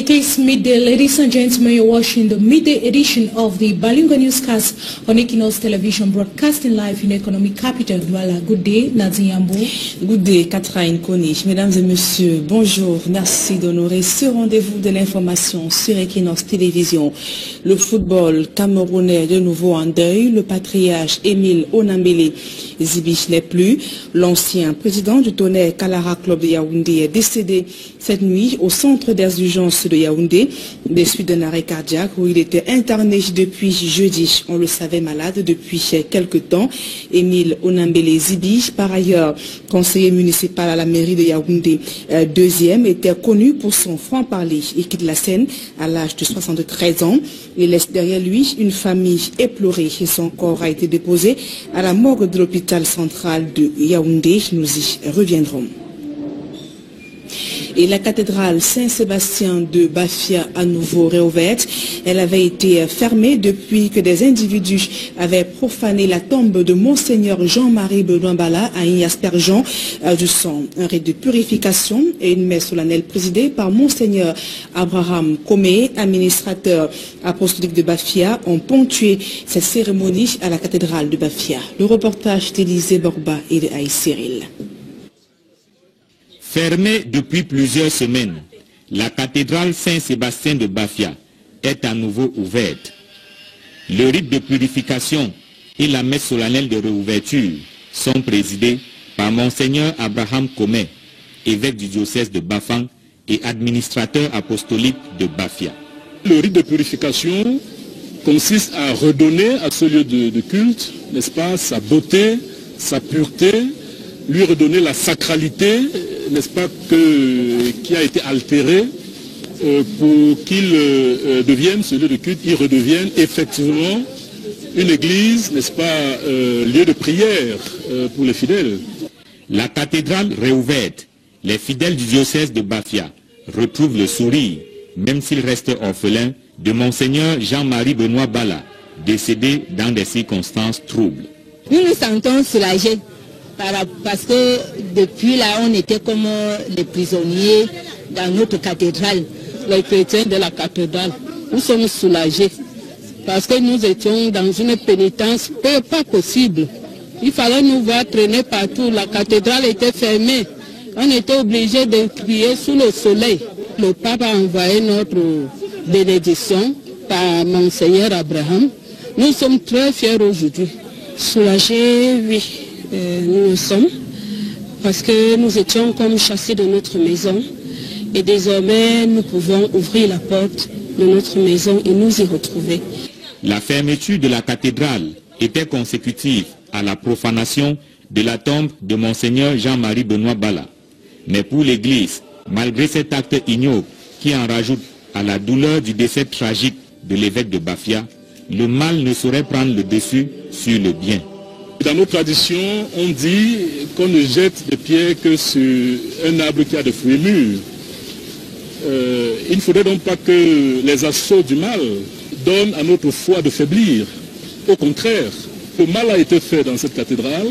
It is midday, ladies and gentlemen. You're watching the midday edition of the Balingo Newscast on Equinox Television, broadcasting live in economic capital Douala. Good day, Nadine Yambo. Good day, Catherine Konig. Mesdames et messieurs, bonjour. Merci d'honorer ce rendez-vous de l'information sur Equinox Télévision. Le football camerounais de nouveau en deuil. Le patriarche Émile Onambele Zibich n'est plus. L'ancien président du Tonnerre Kalara Club de Yaoundé est décédé cette nuit au centre des urgences de Yaoundé, des suites d'un arrêt cardiaque où il était interné depuis jeudi. On le savait malade depuis quelques temps. Émile Onambele Zibich, par ailleurs conseiller municipal à la mairie de Yaoundé, deuxième, était connu pour son franc-parler. Il quitte la scène à l'âge de 73 ans. Il laisse derrière lui une famille éplorée et son corps a été déposé à la morgue de l'hôpital central de Yaoundé. Nous y reviendrons. Et la cathédrale Saint-Sébastien de Bafia à nouveau réouverte. Elle avait été fermée depuis que des individus avaient profané la tombe de Monseigneur Jean-Marie Benoît Bala à y aspergeant du sang. Un rite de purification et une messe solennelle présidée par Monseigneur Abraham Comé, administrateur apostolique de Bafia, ont ponctué cette cérémonie à la cathédrale de Bafia. Le reportage d'Élisée Borba et de Aïe Cyril. Fermée depuis plusieurs semaines, la cathédrale Saint-Sébastien de Bafia est à nouveau ouverte. Le rite de purification et la messe solennelle de réouverture sont présidés par Monseigneur Abraham Comé, évêque du diocèse de Bafang et administrateur apostolique de Bafia. Le rite de purification consiste à redonner à ce lieu de culte, n'est-ce pas, sa beauté, sa pureté, lui redonner la sacralité, n'est-ce pas, qui a été altérée pour qu'il devienne, ce lieu de culte, il redevienne effectivement une église, n'est-ce pas, lieu de prière pour les fidèles. La cathédrale réouverte, les fidèles du diocèse de Bafia retrouvent le sourire, même s'ils restent orphelins, de Monseigneur Jean-Marie Benoît Bala, décédé dans des circonstances troubles. Nous nous sentons soulagés. Parce que depuis là, on était comme les prisonniers dans notre cathédrale. Les chrétiens de la cathédrale, nous sommes soulagés parce que nous étions dans une pénitence pas possible. Il fallait nous voir traîner partout. La cathédrale était fermée. On était obligé de prier sous le soleil. Le pape a envoyé notre bénédiction par Monseigneur Abraham. Nous sommes très fiers aujourd'hui. Soulagés, oui. Nous le sommes, parce que nous étions comme chassés de notre maison et désormais nous pouvons ouvrir la porte de notre maison et nous y retrouver. La fermeture de la cathédrale était consécutive à la profanation de la tombe de Monseigneur Jean-Marie Benoît Bala. Mais pour l'Église, malgré cet acte ignoble qui en rajoute à la douleur du décès tragique de l'évêque de Bafia, le mal ne saurait prendre le dessus sur le bien. Dans nos traditions, on dit qu'on ne jette des pierres que sur un arbre qui a des fruits mûrs. Il ne faudrait donc pas que les assauts du mal donnent à notre foi de faiblir. Au contraire, le mal a été fait dans cette cathédrale.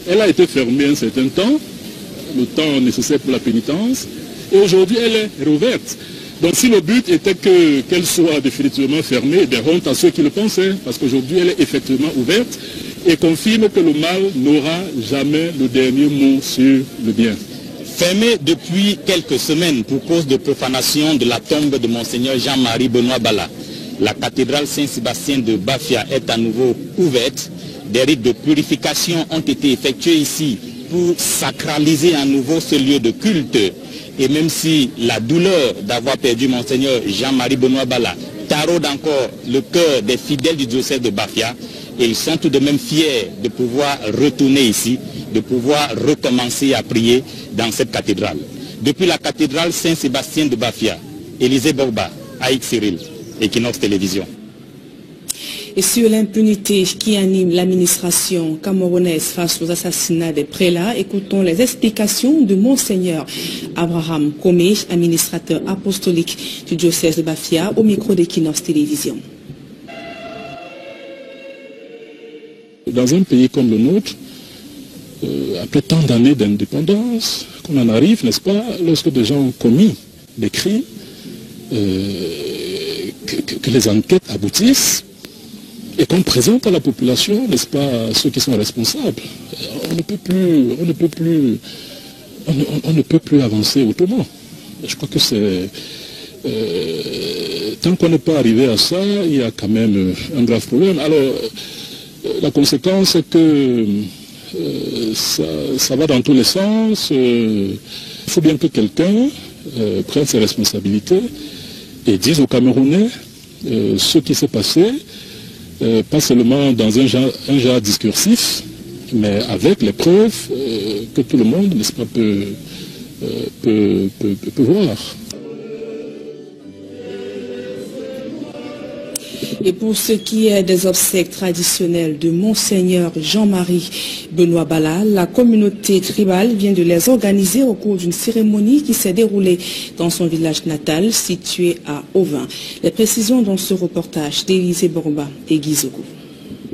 Elle a été fermée un certain temps, le temps nécessaire pour la pénitence, et aujourd'hui elle est rouverte. Donc si le but était qu'elle soit définitivement fermée, des honte à ceux qui le pensaient, parce qu'aujourd'hui elle est effectivement ouverte, et confirme que le mal n'aura jamais le dernier mot sur le bien. Fermée depuis quelques semaines pour cause de profanation de la tombe de Monseigneur Jean-Marie Benoît Bala, la cathédrale Saint-Sébastien de Bafia est à nouveau ouverte. Des rites de purification ont été effectués ici pour sacraliser à nouveau ce lieu de culte. Et même si la douleur d'avoir perdu Monseigneur Jean-Marie Benoît Bala taraude encore le cœur des fidèles du diocèse de Bafia, et ils sont tout de même fiers de pouvoir retourner ici, de pouvoir recommencer à prier dans cette cathédrale. Depuis la cathédrale Saint-Sébastien de Bafia, Élisée Borba, Aïk Cyril, Equinox Télévision. Et sur l'impunité qui anime l'administration camerounaise face aux assassinats des prélats, écoutons les explications de Monseigneur Abraham Comé, administrateur apostolique du diocèse de Bafia, au micro d'Equinox Télévision. Dans un pays comme le nôtre, après tant d'années d'indépendance, qu'on en arrive, n'est-ce pas, lorsque des gens ont commis des crimes, que les enquêtes aboutissent et qu'on présente à la population, n'est-ce pas, ceux qui sont responsables. On ne peut plus avancer autrement. Je crois que c'est... tant qu'on n'est pas arrivé à ça, il y a quand même un grave problème. Alors, la conséquence, c'est que ça va dans tous les sens. Il faut bien que quelqu'un prenne ses responsabilités et dise aux Camerounais ce qui s'est passé, pas seulement dans un genre discursif, mais avec les preuves que tout le monde, n'est-ce pas, peut voir. Et pour ce qui est des obsèques traditionnelles de Monseigneur Jean-Marie Benoît Bala, la communauté tribale vient de les organiser au cours d'une cérémonie qui s'est déroulée dans son village natal situé à Auvin. Les précisions dans ce reportage d'Élisée Borba et Guizoko.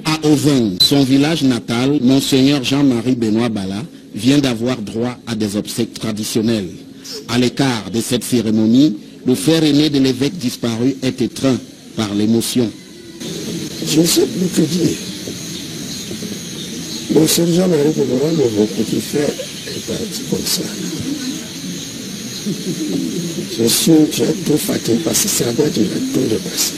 À Auvin, son village natal, Monseigneur Jean-Marie Benoît Bala vient d'avoir droit à des obsèques traditionnelles. À l'écart de cette cérémonie, le frère aîné de l'évêque disparu est étreint par l'émotion. Je ne sais plus que dire. Monseigneur Jean-Marie Benoît, mon petit frère, est parti comme ça. Je suis trop fatigué parce que ça doit durer tout de passer.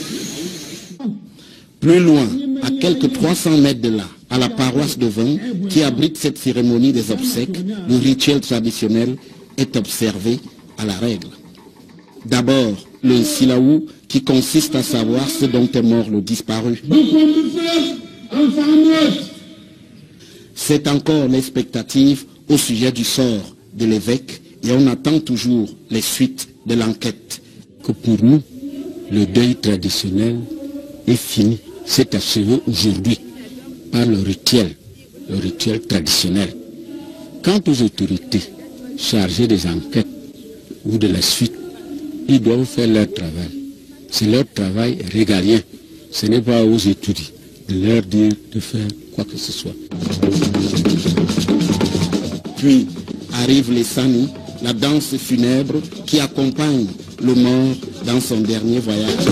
Plus loin, à quelques 300 mètres de là, à la paroisse de Vin, qui abrite cette cérémonie des obsèques, le rituel traditionnel est observé à la règle. D'abord, le silaou, qui consiste à savoir ce dont est mort le disparu. C'est encore l'expectative au sujet du sort de l'évêque et on attend toujours les suites de l'enquête. Que pour nous, le deuil traditionnel est fini. C'est achevé aujourd'hui par le rituel traditionnel. Quant aux autorités chargées des enquêtes ou de la suite, ils doivent faire leur travail. C'est leur travail régalien. Ce n'est pas aux étudiants de leur dire de faire quoi que ce soit. Puis arrive les Sani, la danse funèbre qui accompagne le mort dans son dernier voyage.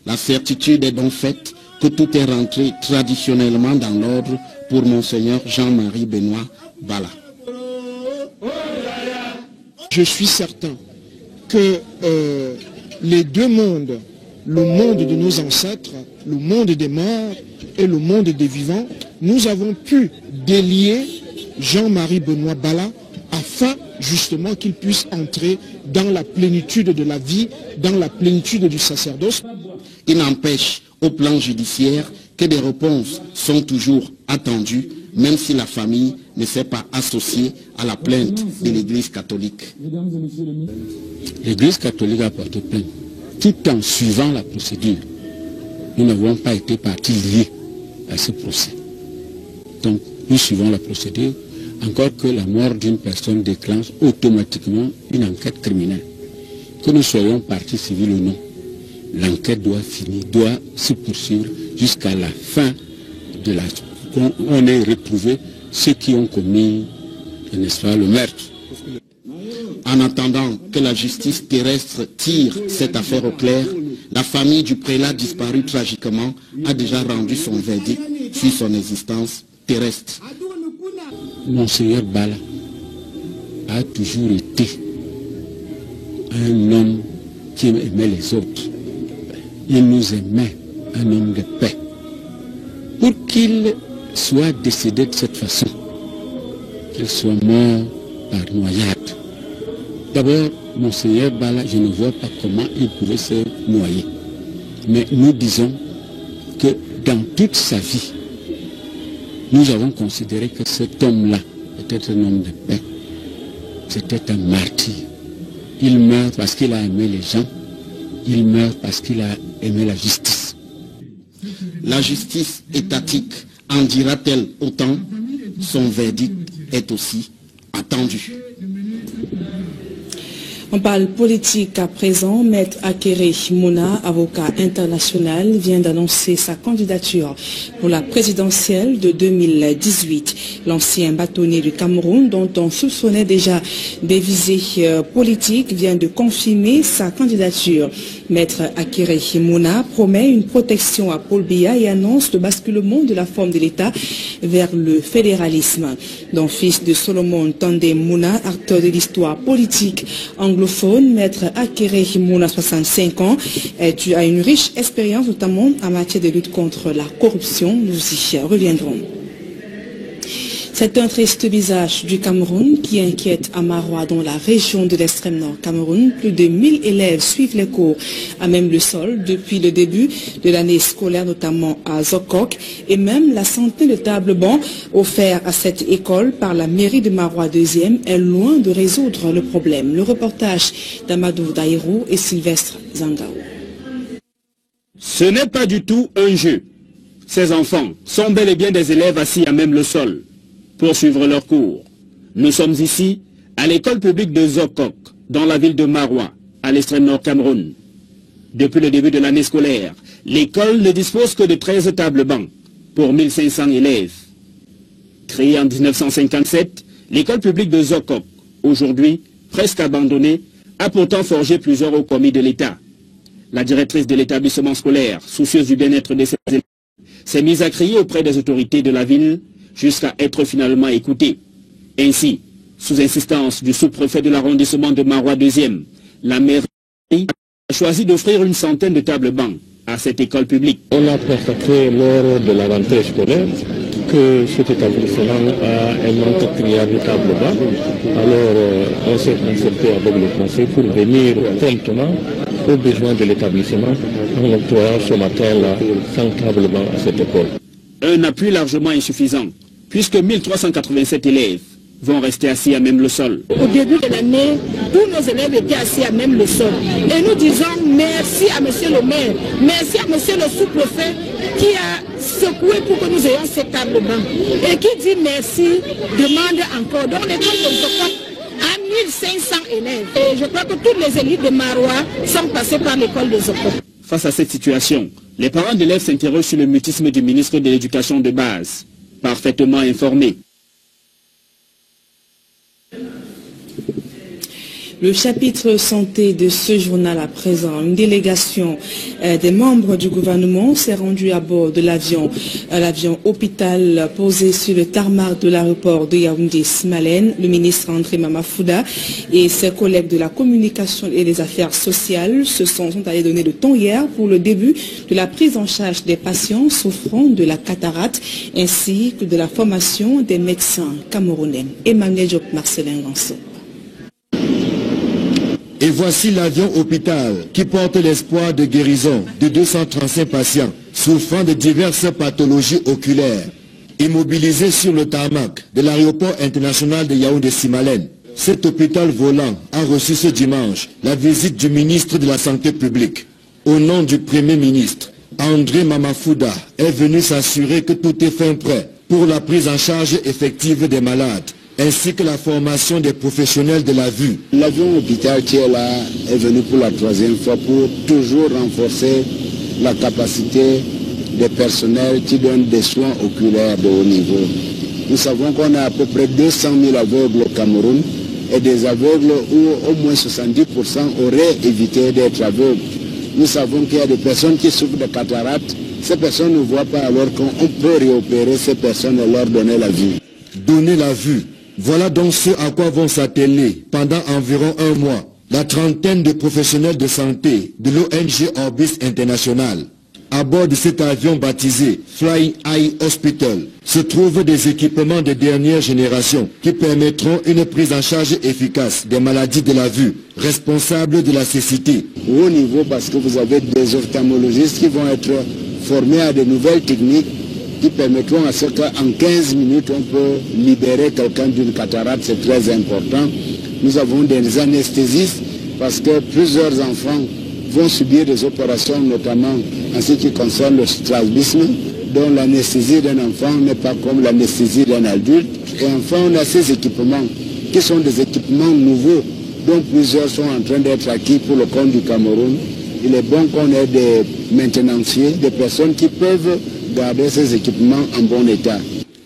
La certitude est donc faite que tout est rentré traditionnellement dans l'ordre pour Monseigneur Jean-Marie Benoît Bala. Je suis certain que les deux mondes, le monde de nos ancêtres, le monde des morts et le monde des vivants, nous avons pu délier Jean-Marie Benoît Bala afin justement qu'il puisse entrer dans la plénitude de la vie, dans la plénitude du sacerdoce. Il n'empêche au plan judiciaire que des réponses sont toujours attendues, même si la famille ne s'est pas associée à la plainte de l'Église catholique. L'Église catholique a porté plainte, tout en suivant la procédure. Nous n'avons pas été partie liée à ce procès. Donc, nous suivons la procédure, encore que la mort d'une personne déclenche automatiquement une enquête criminelle. Que nous soyons partie civile ou non, l'enquête doit finir, doit se poursuivre jusqu'à la fin de la... On ait retrouvé ceux qui ont commis, n'est-ce pas, le meurtre. En attendant que la justice terrestre tire cette affaire au clair, la famille du prélat disparu tragiquement a déjà rendu son verdict sur son existence terrestre. Monseigneur Bala a toujours été un homme qui aimait les autres. Il nous aimait, un homme de paix. Pour qu'il soit décédé de cette façon, qu'il soit mort par noyade. D'abord, Monseigneur Bala, je ne vois pas comment il pouvait se noyer. Mais nous disons que dans toute sa vie, nous avons considéré que cet homme-là était un homme de paix. C'était un martyr. Il meurt parce qu'il a aimé les gens. Il meurt parce qu'il a aimé la justice. La justice étatique en dira-t-elle autant? Son verdict est aussi attendu. On parle politique à présent. Maître Akere Mouna, avocat international, vient d'annoncer sa candidature pour la présidentielle de 2018. L'ancien bâtonnier du Cameroun, dont on soupçonnait déjà des visées politiques, vient de confirmer sa candidature. Maître Akere Mouna promet une protection à Paul Biya et annonce le basculement de la forme de l'État vers le fédéralisme. Donc, fils de Solomon Tande Mouna, acteur de l'histoire politique anglophone, Maître Akere Mouna, 65 ans, a une riche expérience, notamment en matière de lutte contre la corruption. Nous y reviendrons. C'est un triste visage du Cameroun qui inquiète à Maroua, dans la région de l'extrême nord Cameroun. Plus de 1000 élèves suivent les cours à même le sol depuis le début de l'année scolaire, notamment à Zokok, et même la centaine de tables bancs offerts à cette école par la mairie de Maroua 2e est loin de résoudre le problème. Le reportage d'Amadou Daïrou et Sylvestre Zangao. Ce n'est pas du tout un jeu. Ces enfants sont bel et bien des élèves assis à même le sol pour suivre leurs cours. Nous sommes ici à l'école publique de Zokok, dans la ville de Maroua, à l'extrême nord Cameroun. Depuis le début de l'année scolaire, l'école ne dispose que de 13 tables bancs pour 1500 élèves. Créée en 1957, l'école publique de Zokok, aujourd'hui presque abandonnée, a pourtant forgé plusieurs hauts commis de l'État. La directrice de l'établissement scolaire, soucieuse du bien-être de ses élèves, s'est mise à crier auprès des autorités de la ville jusqu'à être finalement écoutée. Ainsi, sous insistance du sous-préfet de l'arrondissement de Maroua 2e, la mairie a choisi d'offrir une centaine de tables bancs à cette école publique. On a constaté lors de la rentrée scolaire que cet établissement a un manque criard de tables bancs. Alors on s'est concerté avec le conseil pour venir promptement aux besoins de l'établissement en octroyant ce matin-là 100 tables bancs à cette école. Un appui largement insuffisant, puisque 1387 élèves vont rester assis à même le sol. Au début de l'année, tous nos élèves étaient assis à même le sol. Et nous disons merci à monsieur le maire, merci à monsieur le sous-préfet qui a secoué pour que nous ayons ces tables bancs. Et qui dit merci, demande encore. Donc l'école de Zokok a 1500 élèves. Et je crois que toutes les élites de Maroua sont passées par l'école de Zokok. Face à cette situation, les parents d'élèves s'interrogent sur le mutisme du ministre de l'Éducation de base, parfaitement informé. Le chapitre santé de ce journal à présent, une délégation des membres du gouvernement s'est rendue à bord de l'avion hôpital posé sur le tarmac de l'aéroport de Yaoundé-Simalène. Le ministre André Mamafouda et ses collègues de la communication et des affaires sociales se sont allés donner le ton hier pour le début de la prise en charge des patients souffrant de la cataracte ainsi que de la formation des médecins camerounais. Emmanuel Diop, Marcelin Ganso. Et voici l'avion hôpital qui porte l'espoir de guérison de 235 patients souffrant de diverses pathologies oculaires, immobilisés sur le tarmac de l'aéroport international de Yaoundé-Simalène. Cet hôpital volant a reçu ce dimanche la visite du ministre de la Santé publique. Au nom du Premier ministre, André Mamafouda est venu s'assurer que tout est fin prêt pour la prise en charge effective des malades, ainsi que la formation des professionnels de la vue. L'avion hôpital qui est là est venu pour la 3e fois pour toujours renforcer la capacité des personnels qui donnent des soins oculaires de haut niveau. Nous savons qu'on a à peu près 200 000 aveugles au Cameroun et des aveugles où au moins 70% auraient évité d'être aveugles. Nous savons qu'il y a des personnes qui souffrent de cataracte. Ces personnes ne voient pas alors qu'on peut réopérer ces personnes et leur donner la vue. Donner la vue. Voilà donc ce à quoi vont s'atteler pendant environ un mois la trentaine de professionnels de santé de l'ONG Orbis International. À bord de cet avion baptisé Flying Eye Hospital se trouvent des équipements de dernière génération qui permettront une prise en charge efficace des maladies de la vue, responsables de la cécité. Au haut niveau, parce que vous avez des ophtalmologistes qui vont être formés à de nouvelles techniques qui permettront à ce qu'en 15 minutes, on peut libérer quelqu'un d'une cataracte, c'est très important. Nous avons des anesthésistes parce que plusieurs enfants vont subir des opérations, notamment en ce qui concerne le strabisme, dont l'anesthésie d'un enfant n'est pas comme l'anesthésie d'un adulte. Et enfin, on a ces équipements qui sont des équipements nouveaux dont plusieurs sont en train d'être acquis pour le compte du Cameroun. Il est bon qu'on ait des maintenanciers, des personnes qui peuvent garder ces équipements en bon état.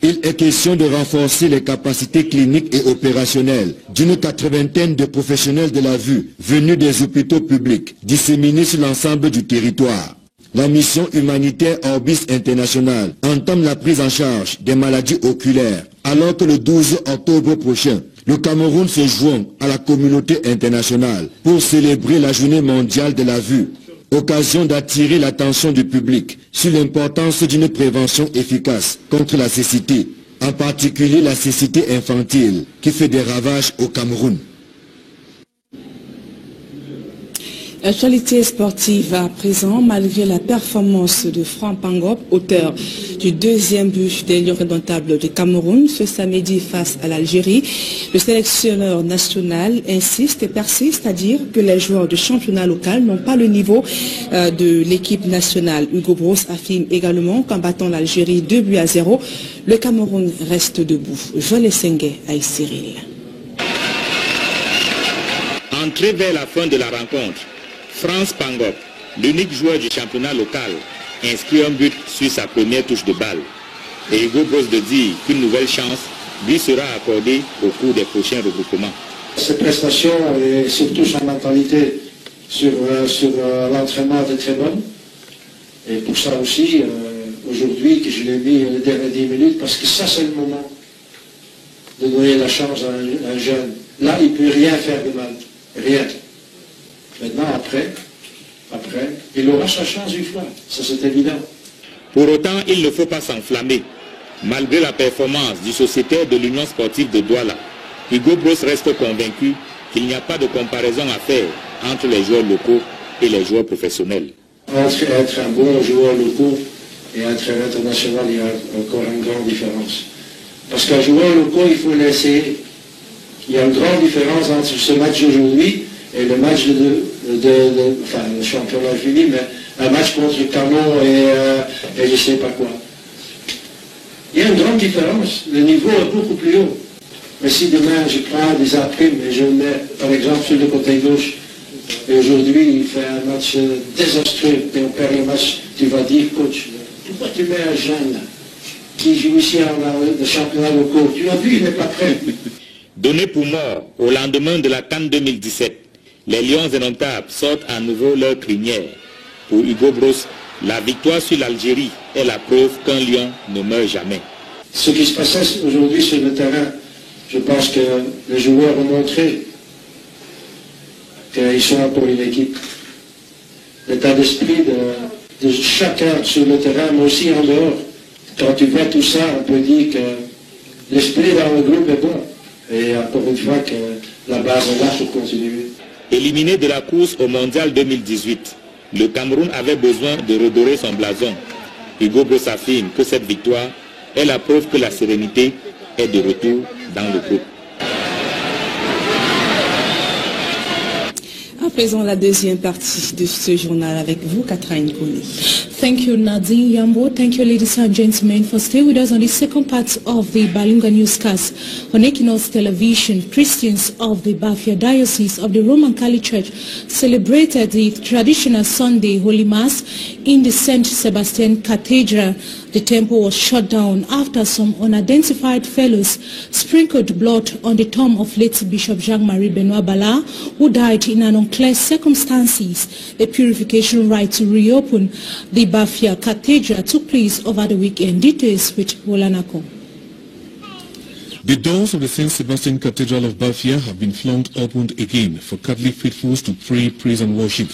Il est question de renforcer les capacités cliniques et opérationnelles d'une 80aine de professionnels de la vue venus des hôpitaux publics disséminés sur l'ensemble du territoire. La mission humanitaire Orbis International entame la prise en charge des maladies oculaires alors que le 12 octobre prochain, le Cameroun se joint à la communauté internationale pour célébrer la journée mondiale de la vue. Occasion d'attirer l'attention du public sur l'importance d'une prévention efficace contre la cécité, en particulier la cécité infantile qui fait des ravages au Cameroun. Actualité sportive à présent, malgré la performance de Franck Pangop, auteur du deuxième but des Lions indomptables du Cameroun ce samedi face à l'Algérie, le sélectionneur national insiste et persiste à dire que les joueurs du championnat local n'ont pas le niveau de l'équipe nationale. Hugo Broos affirme également qu'en battant l'Algérie 2-0, le Cameroun reste debout. Joël Sengue à Cyril. Entré vers la fin de la rencontre, France Pangop, l'unique joueur du championnat local, inscrit un but sur sa première touche de balle. Et Hugo Broos de dire qu'une nouvelle chance lui sera accordée au cours des prochains regroupements. Ses prestations et surtout sa mentalité sur l'entraînement étaient très bonnes. Et pour ça aussi, aujourd'hui, que je l'ai mis les dernières 10 minutes, parce que ça c'est le moment de donner la chance à un jeune. Là, il ne peut rien faire de mal. Rien. Maintenant, après, il aura sa chance une fois, ça c'est évident. Pour autant, il ne faut pas s'enflammer. Malgré la performance du sociétaire de l'Union sportive de Douala, Hugo Broos reste convaincu qu'il n'y a pas de comparaison à faire entre les joueurs locaux et les joueurs professionnels. Entre être un bon joueur local et être un international, il y a encore une grande différence. Parce qu'un joueur local, il faut l'essayer. Il y a une grande différence entre ce match d'aujourd'hui et le match enfin le championnat fini, mais un match contre Canon et je ne sais pas quoi. Il y a une grande différence, le niveau est beaucoup plus haut. Mais si demain je prends des imprimes et je le mets par exemple sur le côté gauche, et aujourd'hui il fait un match désastreux et on perd le match, tu vas dire coach, pourquoi tu mets un jeune qui joue ici dans le championnat local? Tu l'as vu, il n'est pas prêt. Donné pour mort au lendemain de la CAN 2017, les Lions indomptables sortent à nouveau leur crinière. Pour Hugo Broos, la victoire sur l'Algérie est la preuve qu'un lion ne meurt jamais. Ce qui se passait aujourd'hui sur le terrain, je pense que les joueurs ont montré qu'ils sont pour une équipe. L'état d'esprit de chacun sur le terrain, mais aussi en dehors. Quand tu vois tout ça, on peut dire que l'esprit dans le groupe est bon. Et encore une fois que la base est là pour continuer. Éliminé de la course au Mondial 2018, le Cameroun avait besoin de redorer son blason. Hugo Broos affirme que cette victoire est la preuve que la sérénité est de retour dans le groupe. À présent, la deuxième partie de ce journal avec vous, Catherine Koni. Thank you, Nadine Yambo. Thank you, ladies and gentlemen, for staying with us on the second part of the Balunga newscast on Equinos Television. Christians of the Bafia Diocese of the Roman Catholic Church celebrated the traditional Sunday Holy Mass in the St. Sebastian Cathedral. The temple was shut down after some unidentified fellows sprinkled blood on the tomb of late Bishop Jean-Marie Benoit Bala, who died in an unclear circumstances. A purification rite to reopen the Bafia Cathedral took place over the weekend. Details with Wolanako. The doors of the St. Sebastian Cathedral of Bafia have been flung open again for Catholic faithfuls to pray, praise and worship.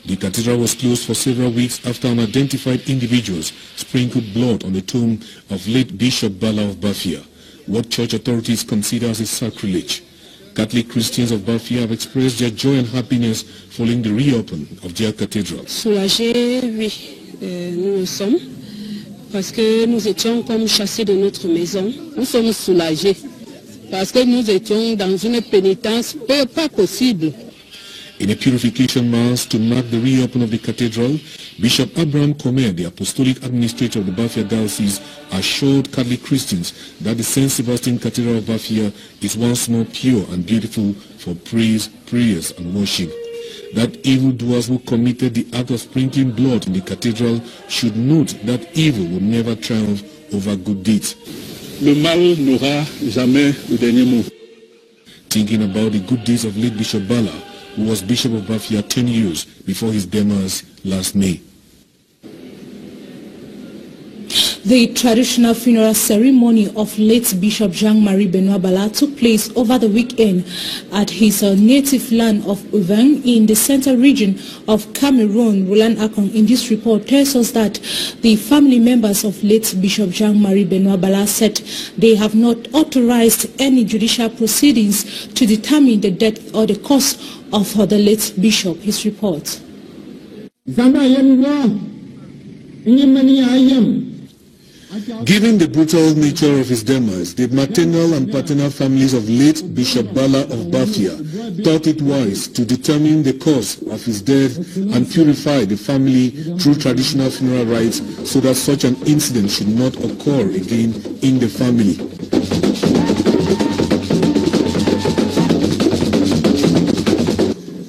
The cathedral was closed for several weeks after unidentified individuals sprinkled blood on the tomb of late Bishop Bala of Bafia, what church authorities consider as a sacrilege. Catholic Christians of Bafia have expressed their joy and happiness following the reopening of their cathedral. Soulagés, oui, nous le sommes, parce que nous étions comme chassés de notre maison. Nous sommes soulagés, parce que nous étions dans une pénitence pas possible. In a purification mass to mark the reopening of the cathedral, Bishop Abraham Comer, the Apostolic Administrator of the Bafia Diocese, assured Catholic Christians that the St. Sebastian Cathedral of Bafia is once more pure and beautiful for praise, prayers and worship. That evildoers who committed the act of sprinkling blood in the cathedral should note that evil will never triumph over good deeds. Le mal n'aura jamais le dernier mot. Thinking about the good deeds of late Bishop Bala, who was Bishop of Bafia 10 years before his demise last May. The traditional funeral ceremony of late Bishop Jean-Marie Benoit Bala took place over the weekend at his native land of Ouveng in the central region of Cameroon. Roland Akon in this report tells us that the family members of late Bishop Jean-Marie Benoit Bala said they have not authorized any judicial proceedings to determine the death or the cause of the late bishop. His report. Given the brutal nature of his demise, the maternal and paternal families of late Bishop Bala of Bafia thought it wise to determine the cause of his death and purify the family through traditional funeral rites so that such an incident should not occur again in the family.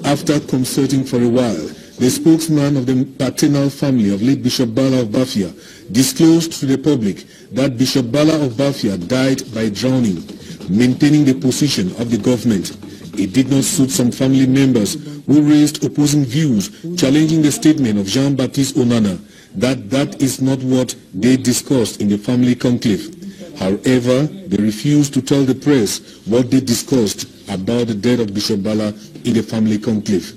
After consulting for a while, the spokesman of the paternal family of late Bishop Bala of Bafia disclosed to the public that Bishop Bala of Bafia died by drowning, maintaining the position of the government. It did not suit some family members who raised opposing views, challenging the statement of Jean-Baptiste Onana that is not what they discussed in the family conclave. However, they refused to tell the press what they discussed about the death of Bishop Bala in the family conclave.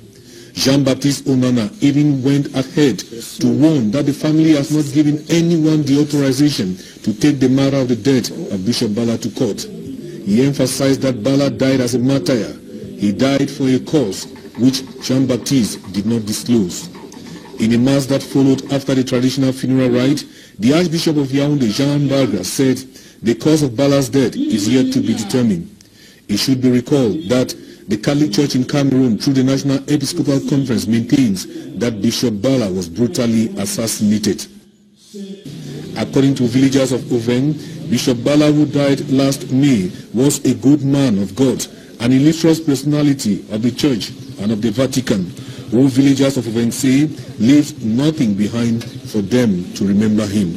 Jean-Baptiste Onana even went ahead to warn that the family has not given anyone the authorization to take the matter of the death of Bishop Bala to court. He emphasized that Bala died as a martyr. He died for a cause which Jean-Baptiste did not disclose. In a mass that followed after the traditional funeral rite, the Archbishop of Yaoundé, Jean Barga, said the cause of Bala's death is yet to be determined. It should be recalled that the Catholic Church in Cameroon, through the National Episcopal Conference, maintains that Bishop Bala was brutally assassinated. According to villagers of Ouveng, Bishop Bala, who died last May, was a good man of God, an illustrious personality of the Church and of the Vatican, who villagers of Ouveng say leaves nothing behind for them to remember him.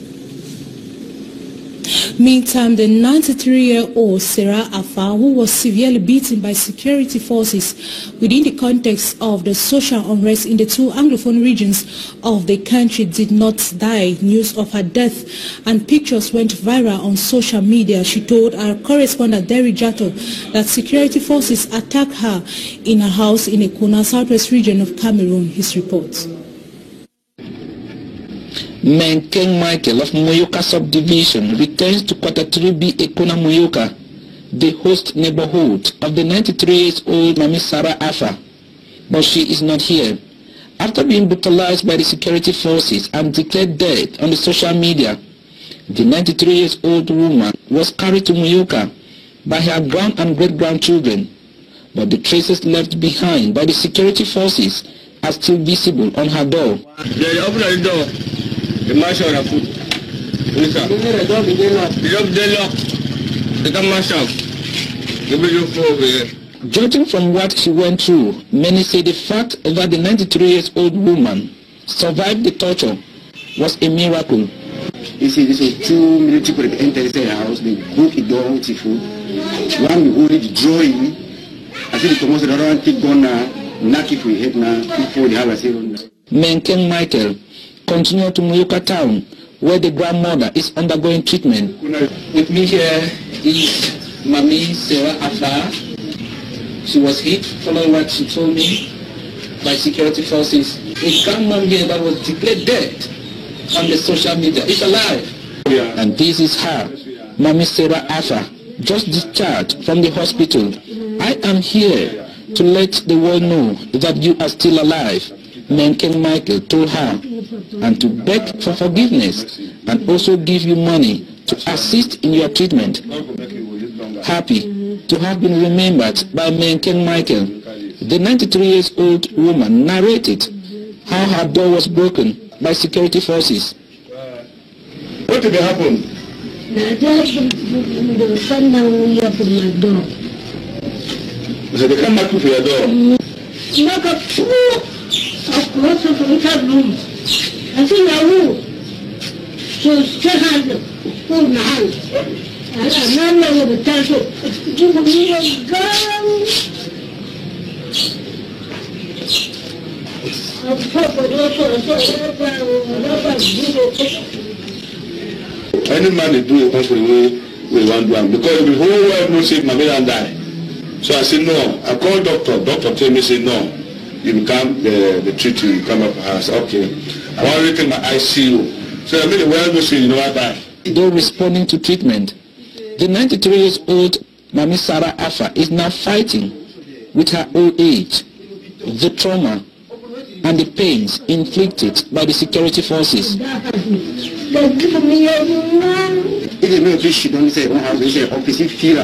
Meantime, the 93-year-old Sarah Afa, who was severely beaten by security forces within the context of the social unrest in the two Anglophone regions of the country, did not die. News of her death and pictures went viral on social media. She told our correspondent Derry Jato that security forces attacked her in her house in Ekona, southwest region of Cameroon. His report. Menkeng Michael of Moyoka subdivision returns to Quarter 3B Ekona Moyoka, the host neighborhood of the 93-year-old Mami Sarah Afa, but she is not here. After being brutalized by the security forces and declared dead on the social media, the 93-year-old woman was carried to Moyoka by her grand and great-grandchildren, but the traces left behind by the security forces are still visible on her door. Judging from what she went through, many say the fact that the 93-year-old woman survived the torture was a miracle. You see, this is two military people enter the house, they broke the door with the food. One we already drawing. I see the commotion around, keep going now, knock it for your head now, before they have a zero. Menkeng Michael continued to Moyoka town, where the grandmother is undergoing treatment. With me here is Mami Sarah Afa. She was hit, following what she told me, by security forces. A grandmom here that was declared dead on the social media is alive. And this is her, Mami Sarah Afa, just discharged from the hospital. I am here to let the world know that you are still alive, Menkeng Michael told her, and to beg for forgiveness and also give you money to assist in your treatment. Happy to have been remembered by Menkeng Michael, the 93-year-old woman narrated how her door was broken by security forces. What did happen? So they come back to your door. Across the room. I think I will. So check out the phone now. And I'm not going to tell you. Give me a gun. Any man they do it country we want to do because the whole world knows it, my man die. So I said no. I called doctor. Doctor told me say no. You become the treaty, you come up with us. Okay. I want to take my ICU. So I mean the world knows it, you know I die. Though responding to treatment, the 93-year-old Mami Sarah Afa is now fighting with her old age, the trauma and the pains inflicted by the security forces. If they she don't say office feel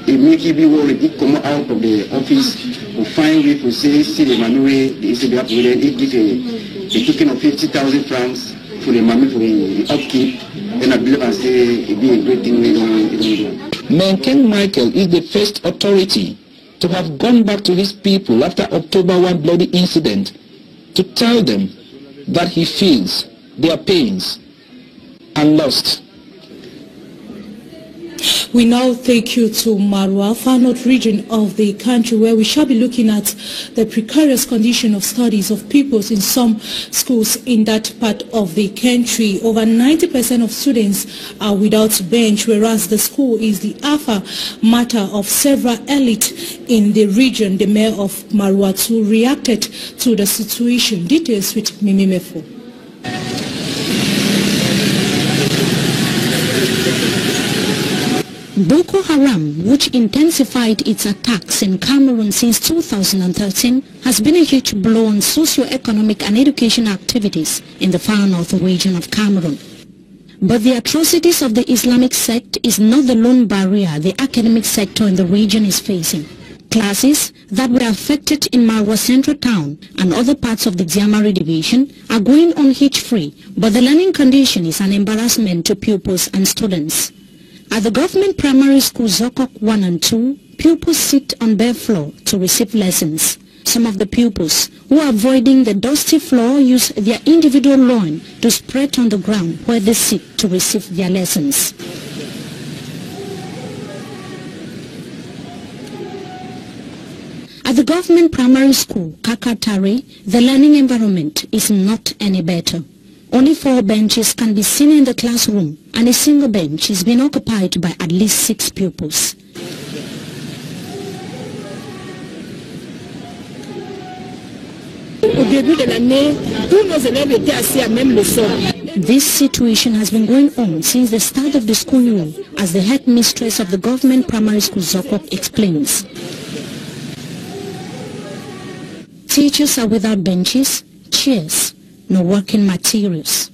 it make you be worried. It come out of the office to find way to say the money they say they have to give a token of 50,000 francs for the money for the upkeep. Then I believe and say it be a great thing we don't do. Menkeng Michael is the first authority to have gone back to his people after October 1 bloody incident to tell them that he feels their pains and lost. We now take you to Marwa, far north region of the country, where we shall be looking at the precarious condition of studies of pupils in some schools in that part of the country. Over 90% of students are without bench, whereas the school is the alpha matter of several elite in the region. The mayor of Marwa too reacted to the situation. Details with Mimi Mefo. Boko Haram, which intensified its attacks in Cameroon since 2013, has been a huge blow on socio-economic and education activities in the far north region of Cameroon. But the atrocities of the Islamic sect is not the lone barrier the academic sector in the region is facing. Classes that were affected in Marwa Central Town and other parts of the Diamari division are going on hitch-free, but the learning condition is an embarrassment to pupils and students. At the government primary school Zokok 1 and 2, pupils sit on bare floor to receive lessons. Some of the pupils who are avoiding the dusty floor use their individual lawn to spread on the ground where they sit to receive their lessons. At the government primary school Kakatare, the learning environment is not any better. Only 4 benches can be seen in the classroom, and a single bench is being occupied by at least 6 pupils. This situation has been going on since the start of the school year, as the headmistress of the government primary school Zokok explains. Teachers are without benches, chairs, no working materials.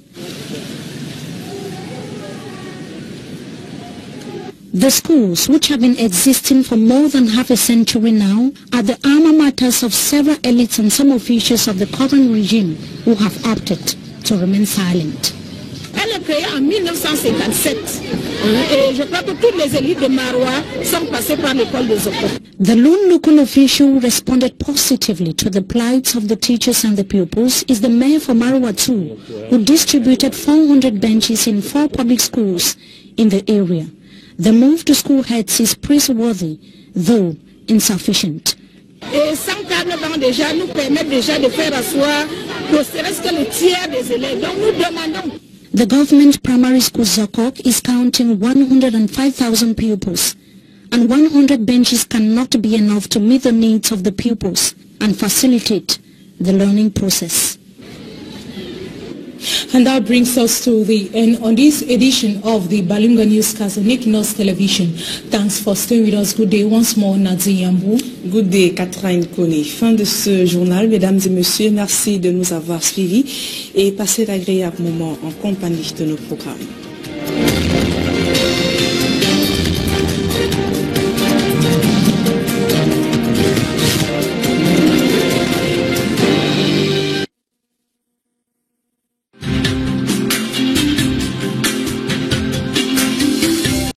The schools, which have been existing for more than half a century now, are the alma maters of several elites and some officials of the current regime who have opted to remain silent. Elle est créée en 1957 et je crois que toutes les élites de Marwa sont passées par l'école de Zokok. The lone local official who responded positively to the plights of the teachers and the pupils is the mayor for Marwa too, who distributed 400 benches in 4 public schools in the area. The move to school heads is praiseworthy, though insufficient. Et 140 bancs déjà nous permettent déjà de faire asseoir ne serait-ce que le tiers des élèves. Donc nous demandons. The government primary school Zokok is counting 105,000 pupils, and 100 benches cannot be enough to meet the needs of the pupils and facilitate the learning process. And that brings us to the end on this edition of the Balunga Newscast on Equinos Television. Thanks for staying with us. Good day once more, Nadzi Yambou. Good day, Catherine Kone. Fin de ce journal, mesdames et messieurs. Merci de nous avoir suivis et passez d'agréables moments en compagnie de nos programmes.